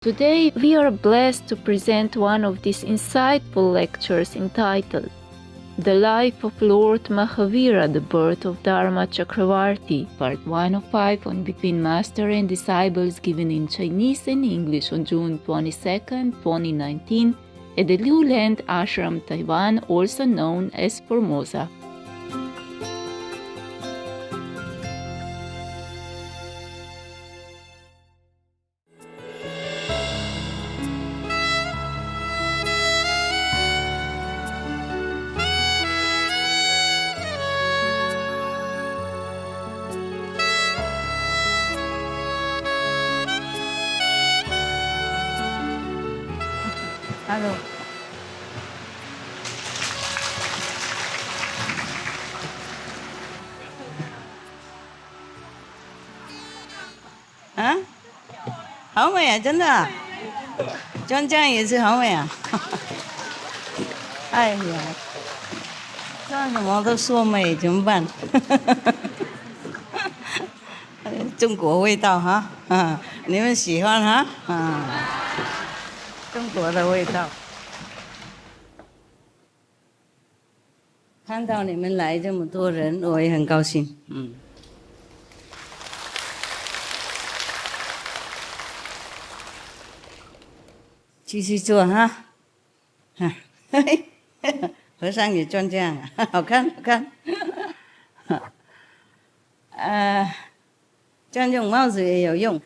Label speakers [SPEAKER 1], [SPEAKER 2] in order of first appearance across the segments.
[SPEAKER 1] Today, we are blessed to present one of these insightful lectures entitled The Life of Lord Mahavira, the Birth of Dharma Chakravarti, Part 1 of 5 on Between Master and Disciples, given in Chinese and English on June 22, 2019, at the Luland Ashram, Taiwan, also known as Formosa.
[SPEAKER 2] Hello. À? 好美啊，真的啊，专家也是好美啊。哎呀，干什么都说美，怎么办？中国味道哈，你们喜欢哈？中国的味道。看到你们来这么多人，我也很高兴。继续做哈。和尚也专家啊，好看好看。这种帽子也有用，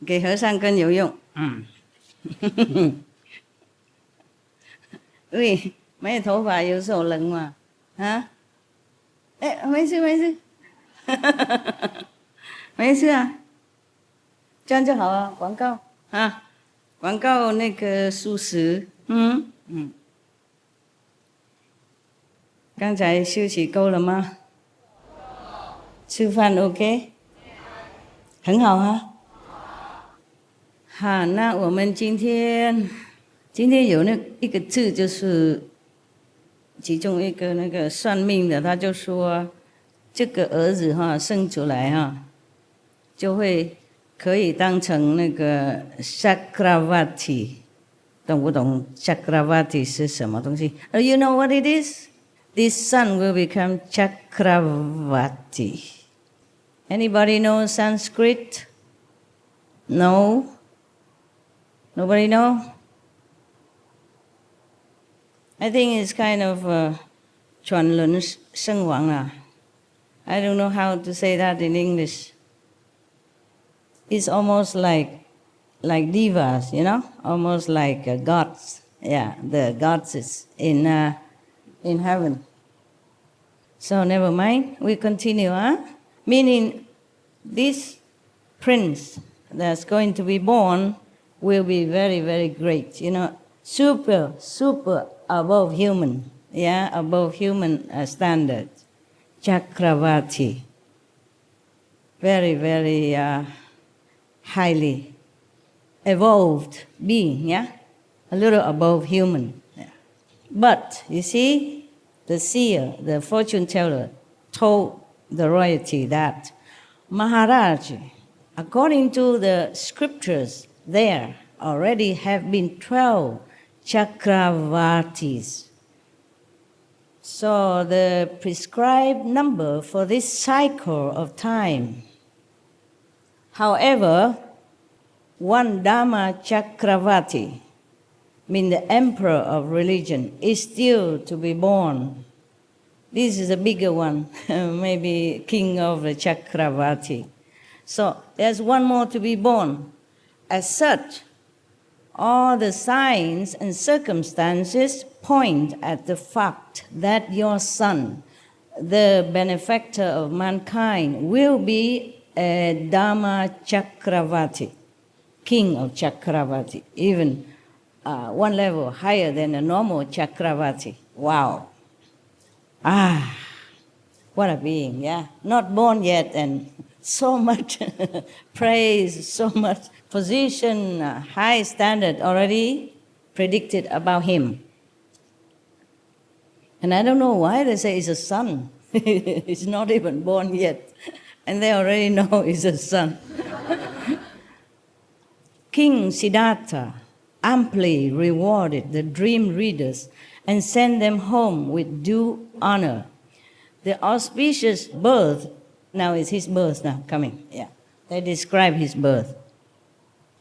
[SPEAKER 2] 给和尚更有用。喂，没有头发有手冷嘛？啊？哎，没事没事，没事啊，这样就好啊。广告啊，广告那个素食，刚才休息够了吗？吃饭 OK？ 很好啊。好，那我们今天有一个字，就是其中一个那个算命的，他就说这个儿子生出来就会可以当成那个 Chakravarti， 懂不懂 Chakravarti 是什么东西？You know what it is? This son will become Chakravarti. Anybody know Sanskrit? No? Nobody know? I think it's kind of 转轮圣王啊。I don't know how to say that in English. It's almost like divas, you know, almost like gods. Yeah, the gods in heaven. So never mind. We continue, Meaning, this prince that's going to be born will be very, very great. You know, super above human. Yeah, above human standard. Chakravarti. Very, very highly evolved being, yeah? A little above human. Yeah. But, you see, the seer, the fortune teller, told the royalty that Maharaj, according to the scriptures, there already have been 12 Chakravartis. So the prescribed number for this cycle of time. However, one Dharma Chakravarti, mean the emperor of religion, is still to be born. This is a bigger one, maybe king of the Chakravarti. So there's one more to be born. As such, all the signs and circumstances point at the fact that your son, the benefactor of mankind, will be a Dharma Chakravarti, king of Chakravarti, even one level higher than a normal Chakravarti. Wow. What a being, yeah. Not born yet, and so much praise, so much position, high standard already predicted about him. And I don't know why they say it's a son. He's not even born yet. And they already know he's a son. King Siddhartha amply rewarded the dream readers and sent them home with due honor. The auspicious birth, now it's his birth now coming, they describe his birth.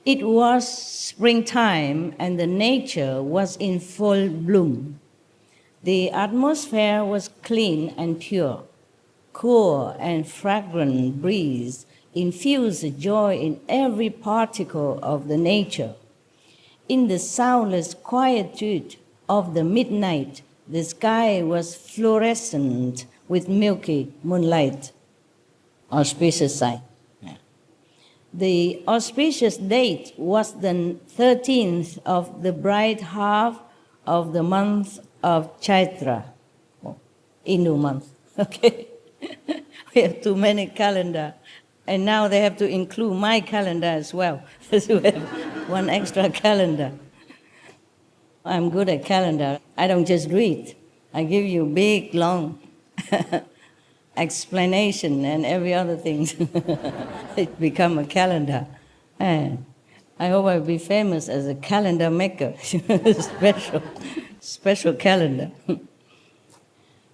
[SPEAKER 2] It was springtime and the nature was in full bloom. The atmosphere was clean and pure. Cool and fragrant breeze infused joy in every particle of the nature. In the soundless quietude of the midnight, the sky was fluorescent with milky moonlight. Auspicious sign. The auspicious date was the 13th of the bright half of the month of Chaitra, Hindu month. Okay, we have too many calendar, and now they have to include my calendar as well. So we have one extra calendar. I'm good at calendar. I don't just read. I give you big, long explanation and every other thing. It become a calendar. And I hope I'll be famous as a calendar maker. Special calendar.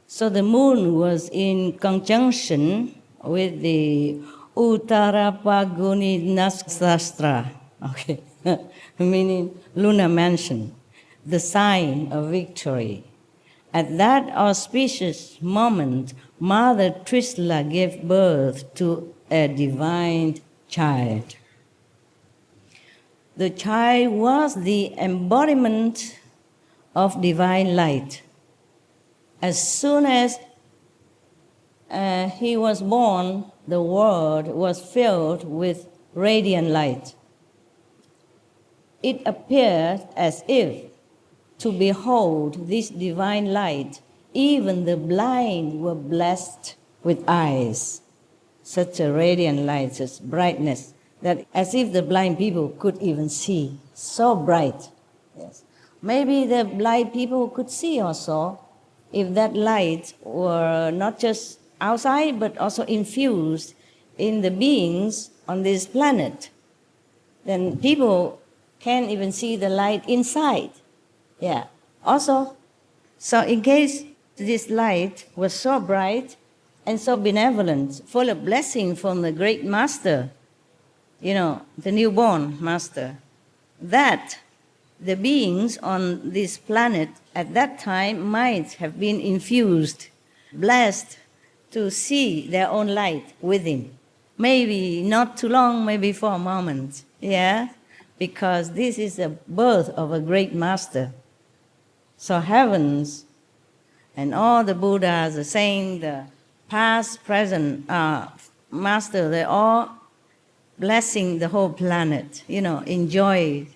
[SPEAKER 2] So the moon was in conjunction with the Uttarapaguni Nakshatra, okay, meaning lunar mansion, the sign of victory. At that auspicious moment, Mother Trisla gave birth to a divine child. The child was the embodiment of divine light. As soon as he was born, the world was filled with radiant light. It appeared as if, to behold this divine light, even the blind were blessed with eyes. Such a radiant light, such brightness, that as if the blind people could even see. So bright. Yes. Maybe the blind people could see also if that light were not just outside but also infused in the beings on this planet. Then people can't even see the light inside. Yeah. Also, so in case this light was so bright and so benevolent, full of blessing from the great master, the newborn master, that the beings on this planet at that time might have been infused, blessed to see their own light within. Maybe not too long, maybe for a moment, because this is the birth of a great master. So heavens and all the Buddhas, the saints, the past, present master, they're all blessing the whole planet, in joy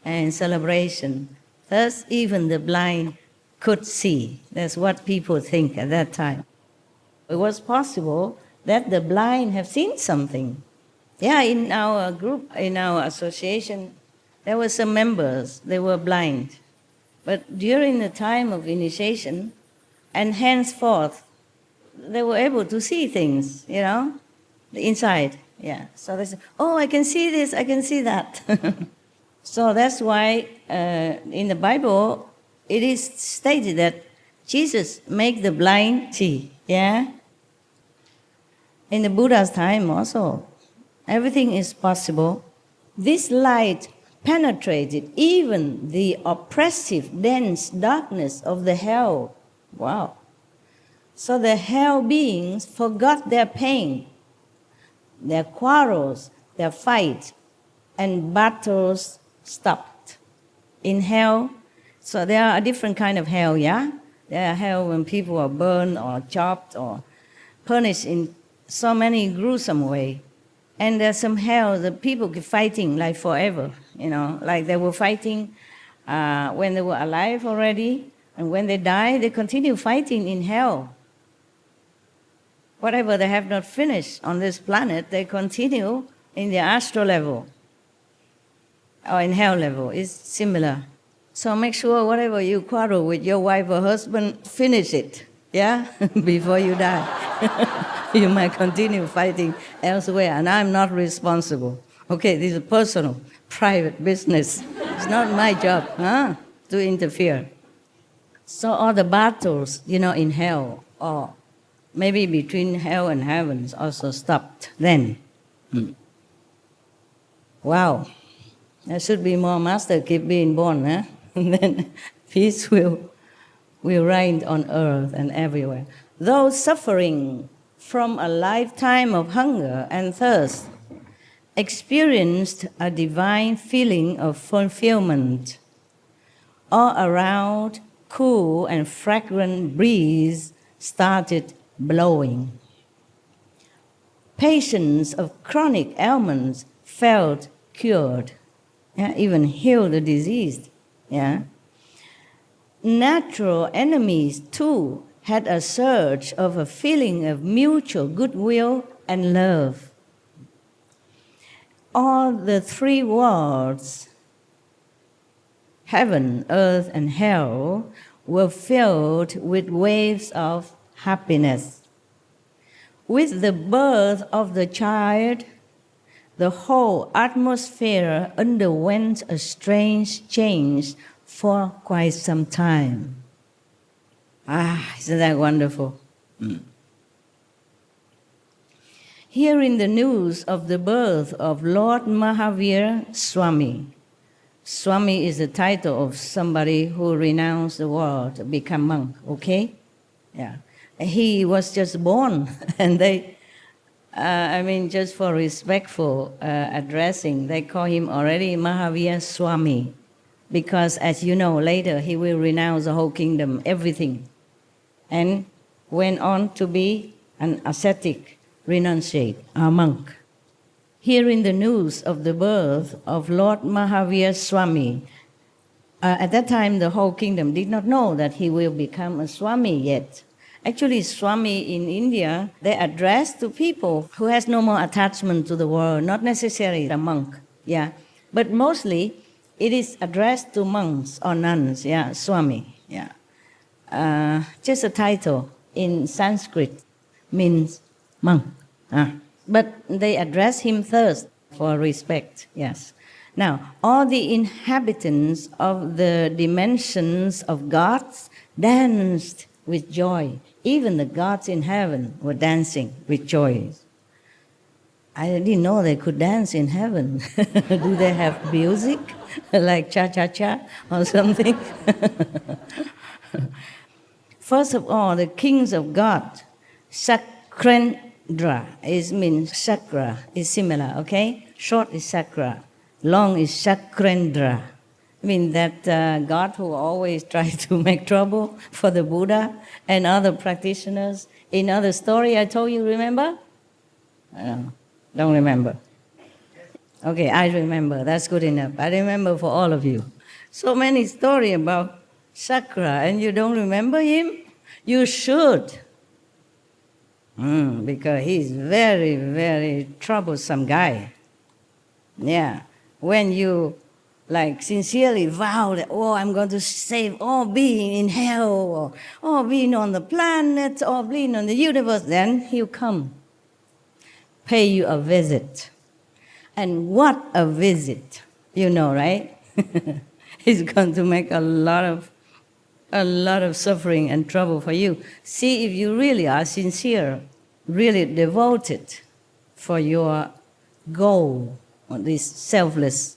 [SPEAKER 2] and celebration. Thus, even the blind could see. That's what people think at that time. It was possible that the blind have seen something. In our group, in our association, there were some members, they were blind. But during the time of initiation, and henceforth, they were able to see things, the inside. So they said, oh, I can see this, I can see that. So that's why in the Bible, it is stated that Jesus made the blind see, In the Buddha's time also, everything is possible. This light penetrated even the oppressive, dense darkness of the hell. Wow. So the hell beings forgot their pain, their quarrels, their fight, and battles stopped. In hell, so there are a different kind of hell, There are hell when people are burned or chopped or punished in so many gruesome ways. And there's some hell that people keep fighting like forever, like they were fighting when they were alive already, and when they die, they continue fighting in hell. Whatever they have not finished on this planet, they continue in the astral level or in hell level. It's similar. So make sure whatever you quarrel with your wife or husband, finish it, before you die. You might continue fighting elsewhere, and I'm not responsible. Okay, this is personal, private business. It's not my job to interfere. So all the battles, in hell, or maybe between hell and heavens, also stopped then. Wow. There should be more master keep being born, and then peace will reign on earth and everywhere. Those suffering from a lifetime of hunger and thirst experienced a divine feeling of fulfillment. All around, cool and fragrant breeze started blowing. Patients of chronic ailments felt cured, even healed the disease. Natural enemies too had a surge of a feeling of mutual goodwill and love. All the three worlds, heaven, earth, and hell, were filled with waves of happiness. With the birth of the child, the whole atmosphere underwent a strange change for quite some time. Isn't that wonderful? Hearing the news of the birth of Lord Mahavira Swami. Swami is the title of somebody who renounced the world to become monk, okay? Yeah. He was just born, and they, just for respectful addressing, they call him already Mahavira Swami, because as you know, later he will renounce the whole kingdom, everything, and went on to be an ascetic renunciate, a monk. Hearing the news of the birth of Lord Mahavira Swami, at that time the whole kingdom did not know that he will become a Swami yet. Actually, Swami in India, they address to people who has no more attachment to the world, not necessarily a monk, but mostly it is addressed to monks or nuns, Swami, just a title in Sanskrit means monk. But they address him first for respect, yes. Now, all the inhabitants of the dimensions of gods danced with joy. Even the gods in heaven were dancing with joy. I didn't know they could dance in heaven. Do they have music like cha-cha-cha or something? First of all, the kings of God, Sakrendra, means chakra, is similar, okay? Short is sakra, long is Sakrendra. I mean that God who always tries to make trouble for the Buddha and other practitioners. In other story I told you, remember? Don't remember. Okay, I remember. That's good enough. I remember for all of you. So many stories about Sakra, and you don't remember him? You should. Because he's very, very troublesome guy. Yeah. When you sincerely vow that, I'm going to save all being in hell, or all being on the planet, or being on the universe, then he'll come, pay you a visit. And what a visit, you know, right? He's going to make a lot of suffering and trouble for you. See if you really are sincere, really devoted for your goal, or this selfless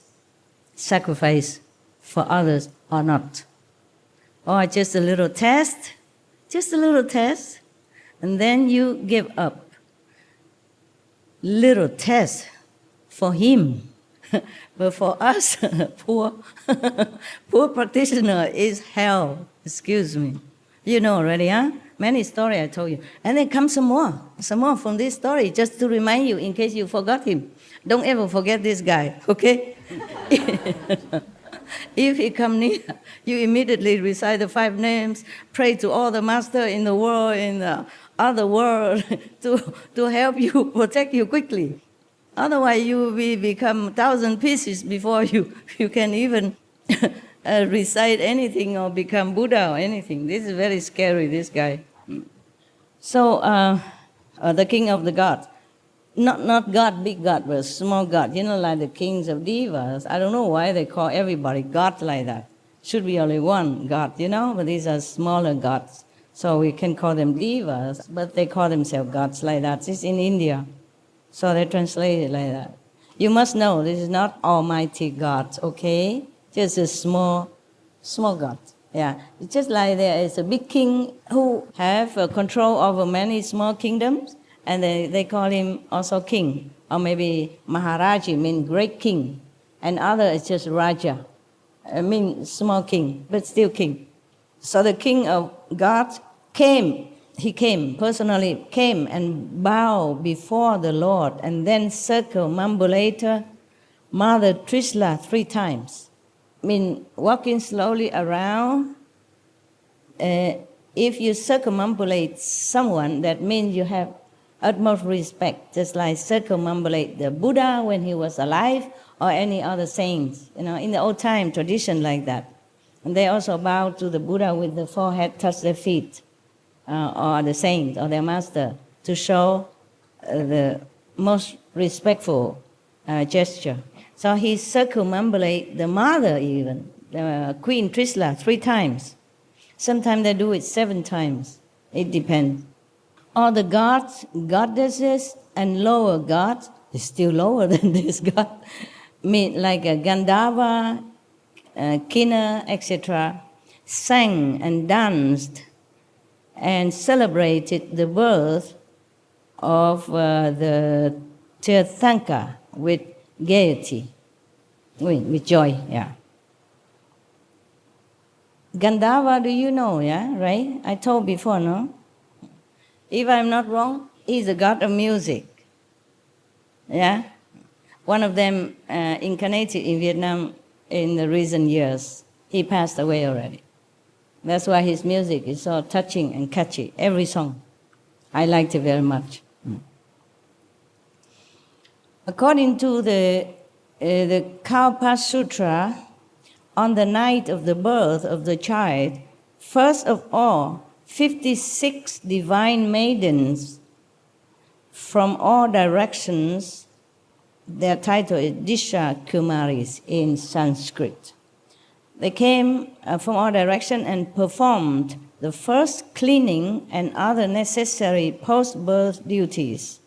[SPEAKER 2] sacrifice for others or not. Or just a little test, and then you give up. Little test for him. But for us, poor practitioner is hell. Excuse me. You know already, Many stories I told you. And then come some more from this story, just to remind you in case you forgot him. Don't ever forget this guy, okay? If he come near, you immediately recite the 5 names, pray to all the master in the world, in the other world, to help you, protect you quickly. Otherwise, you will become 1,000 pieces before you can even recite anything or become Buddha or anything. This is very scary, this guy. So, the king of the gods, Not God, big God, but small God. Like the kings of devas. I don't know why they call everybody God like that. Should be only one God, but these are smaller gods. So we can call them devas, but they call themselves gods like that. It's in India. So they translate it like that. You must know this is not almighty God, okay? Just a small God. Yeah. It's just like there is a big king who have control over many small kingdoms, and they call him also king. Or maybe Maharaji means great king. And other is just Raja. I mean small king, but still king. So the king of gods came personally and bowed before the Lord, and then circumambulated Mother Trisla 3 times. Walking slowly around. If you circumambulate someone, that means you have utmost respect, just like circumambulate the Buddha when he was alive, or any other saints. In the old time tradition like that. And they also bow to the Buddha with the forehead, touch their feet, or the saint or their master, to show the most respectful gesture. So he circumambulate the mother even, the Queen Trisla 3 times. Sometimes they do it 7 times. It depends. All the gods, goddesses, and lower gods is still lower than this god. Like Gandharva, Kinnar, etc., sang and danced and celebrated the birth of the Tirthanka with gaiety, with joy, yeah. Gandharva, do you know, yeah, right? I told before, no? If I'm not wrong, he's a god of music, yeah? One of them incarnated in Vietnam in the recent years. He passed away already. That's why his music is so touching and catchy, every song. I liked it very much. According to the Kalpa Sutra, on the night of the birth of the child, first of all, 56 divine maidens from all directions, their title is Disha Kumaris in Sanskrit. They came from all directions and performed the first cleaning and other necessary post-birth duties.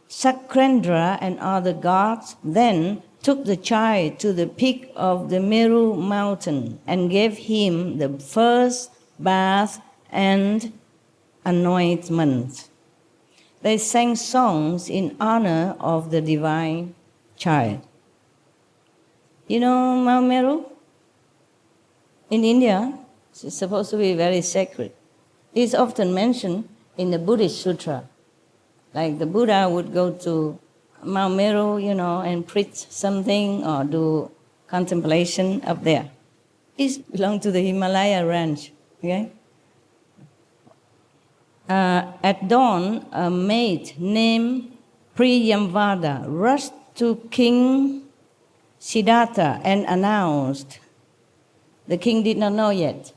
[SPEAKER 2] Sakrendra and other gods then took the child to the peak of the Meru mountain and gave him the first bath and anointment. They sang songs in honor of the divine child. You know Mount Meru? In India, it's supposed to be very sacred. It's often mentioned in the Buddhist Sutra. Like the Buddha would go to Mount Meru, and preach something or do contemplation up there. It belongs to the Himalaya range, okay? At dawn, a maid named Priyamvada rushed to King Siddhartha and announced. The king did not know yet,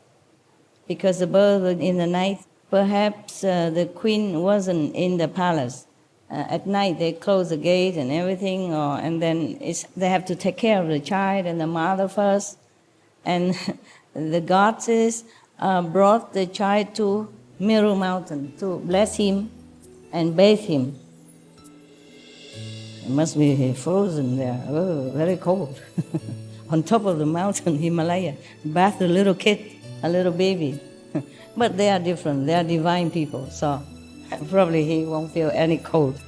[SPEAKER 2] because the birth was in the night. Perhaps the queen wasn't in the palace. At night they close the gate and everything, and then they have to take care of the child and the mother first. And the goddess brought the child to Meru mountain to bless him and bathe him. It must be frozen there, very cold. On top of the mountain, Himalaya, bath a little kid, a little baby. But they are different, they are divine people, so probably he won't feel any cold.